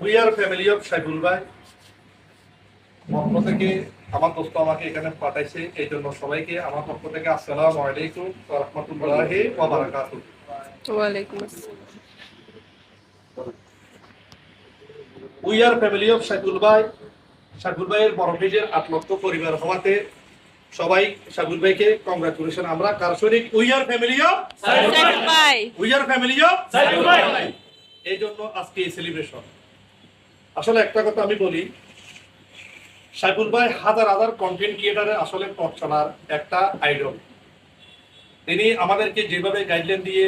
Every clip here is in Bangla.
We are family of Saiful ভাই পক্ষ থেকে আমার দোস্ত আমাকে এখানে পাঠাইছে, এই জন্য সবাইকে আমার পক্ষ থেকে আসসালামু আলাইকুম ওয়া রাহমাতুল্লাহি ওয়া বারাকাতুহু। ওয়ালাইকুম আসসালাম। We are family of Saiful ভাই, সাইফুল ভাইয়ের বড় পেজের 8 লক্ষ পরিবার হওয়াতে সবাই সাইফুল ভাইকে কংগ্রাচুলেশন। আমরা কারশরিক we are family of Saiful ভাই, we are family of Saiful ভাই, এই জন্য আজকে এই সেলিব্রেশন। আসলে একটা কথা আমি বলি, সাইফুল ভাই হাজার হাজার কন্টেন্ট ক্রিয়েটারের আসলে পথ চলার একটা আইডল। তিনি আমাদেরকে যেভাবে গাইডলাইন দিয়ে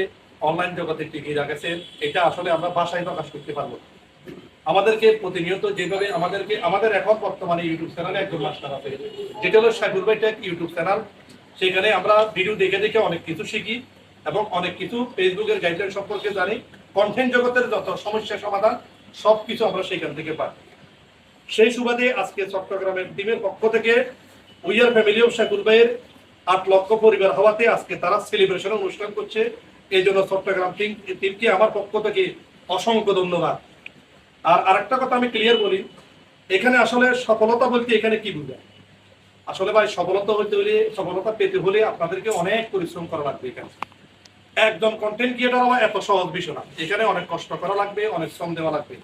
অনলাইন জগতে টিকিয়ে রাখেছেন, এটা আসলে আমরা ভাষায় প্রকাশ করতে পারবো। আমাদেরকে প্রতিনিয়ত যেভাবে আমাদের এখন বর্তমানে ইউটিউব চ্যানেলে একজন মাস্টার আছে, যেটা হলো সাইফুল ভাই টেক ইউটিউব চ্যানেল। সেখানে আমরা ভিডিও দেখে দেখে অনেক কিছু শিখি এবং অনেক কিছু ফেসবুকের গাইডলাইন সম্পর্কে জানি। কন্টেন্ট জগতের যত সমস্যা সমাধান সবকিছু আমরা সেখান থেকে পাই। সেই সুবাদে আজকে চট্টগ্রামের টিমের পক্ষ থেকে we are family of Saiful ভাইয়ের 8 লক্ষ পরিবার হওয়াতে আজকে তারা সেলিব্রেশন অনুষ্ঠান করছে। এই জন্য চট্টগ্রাম টিমকে আমার পক্ষ থেকে অসংখ্য ধন্যবাদ। আর আরেকটা কথা আমি ক্লিয়ার বলি, এখানে আসলে সফলতা বলতে এখানে কি বুঝায়? আসলে ভাই সফলতা পেতে হলে আপনাদেরকে অনেক পরিশ্রম করা লাগবে। এখানে একদম কন্টেন্ট ক্রিয়েটর হওয়া এত সহজ বিষয় না। এখানে অনেক কষ্ট করা লাগবে, অনেক শ্রম দেওয়া লাগবে।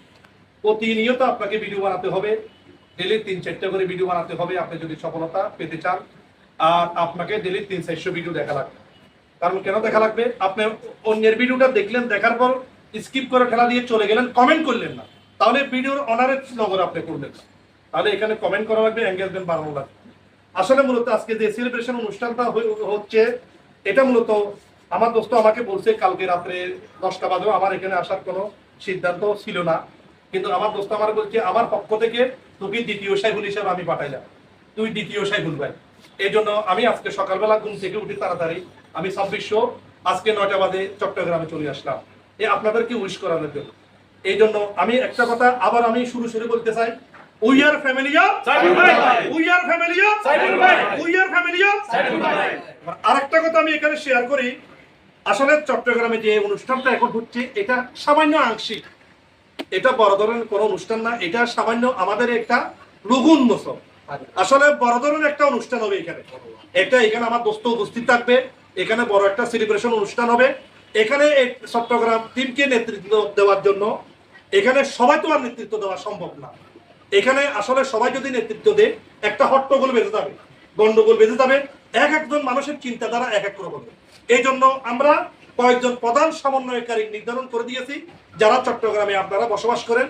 প্রতিনিয়ত আপনাকে ভিডিও বানাতে হবে, ডেলি 3-4টা করে ভিডিও বানাতে হবে আপনি যদি সফলতা পেতে চান। আর আপনাকে ডেলি 300-400 ভিডিও দেখা লাগবে। কারণ কেন দেখা লাগবে? আপনি অন্যের ভিডিওটা দেখলেন, দেখার পর স্কিপ করে ঠেলা দিয়ে চলে গেলেন, কমেন্ট করলেন না, তাহলে ভিডিওর অনারের নগর আপনি করলেন না। তাহলে এখানে কমেন্ট করা লাগবে, এঙ্গেজমেন্ট বাড়ানো লাগবে। আসলে মূলত আজকে যে সেলিব্রেশন অনুষ্ঠানটা হচ্ছে, এটা মূলত আমার দোস্ত আমাকে বলছে কালকে রাত্রে 10টা বাজেও আমার এখানে আসার কোনো সিদ্ধান্ত ছিল না, কিন্তু আমার দোস্ত আমার বলছে আমার পক্ষ থেকে তোকে দ্বিতীয় সাইফুল হিসাবে আমি পাঠাইলাম, তুই দ্বিতীয় সাইফুল ভাই। এই জন্য আমি আজকে সকালবেলা ঘুম থেকে উঠি তাড়াতাড়ি, আমি 2600 আজকে 9টা বাজে চট্টগ্রামে চলে আসলাম আপনাদেরকে উইশ করানোর জন্য। এই জন্য আমি একটা কথা আবার আমি শুরু বলতে চাই, we are family of Saiful ভাই, we are family of Saiful ভাই, we are family of Saiful ভাই। আরেকটা কথা আমি এখানে শেয়ার করি, আসলে চট্টগ্রামে যে অনুষ্ঠানটা এখন হচ্ছে এটা সামান্য আংশিক, এটা বড় ধরনের কোনো অনুষ্ঠান না, এটা সামান্য আমাদের একটা লঘু উন্মোচন। আসলে বড় ধরনের একটা অনুষ্ঠান হবে এখানে আমার দোস্ত উপস্থিত থাকবে, এখানে বড় একটা সেলিব্রেশন অনুষ্ঠান হবে। এখানে চট্টগ্রাম টিমকে নেতৃত্ব দেওয়ার জন্য এখানে সবাই তো আর নেতৃত্ব দেওয়া সম্ভব না। এখানে আসলে সবাই যদি নেতৃত্ব দেয়, একটা হট্টগোল বেঁধে যাবে, গন্ডগোল বেঁধে যাবে, একজন মানুষের চিন্তাধারা এক রকম। এই জন্য আমরা কয়েকজন প্রধান সমন্বয়কারী নির্ধারণ করে দিয়েছি, যারা চট্টগ্রামে আপনারা বসবাস করেন।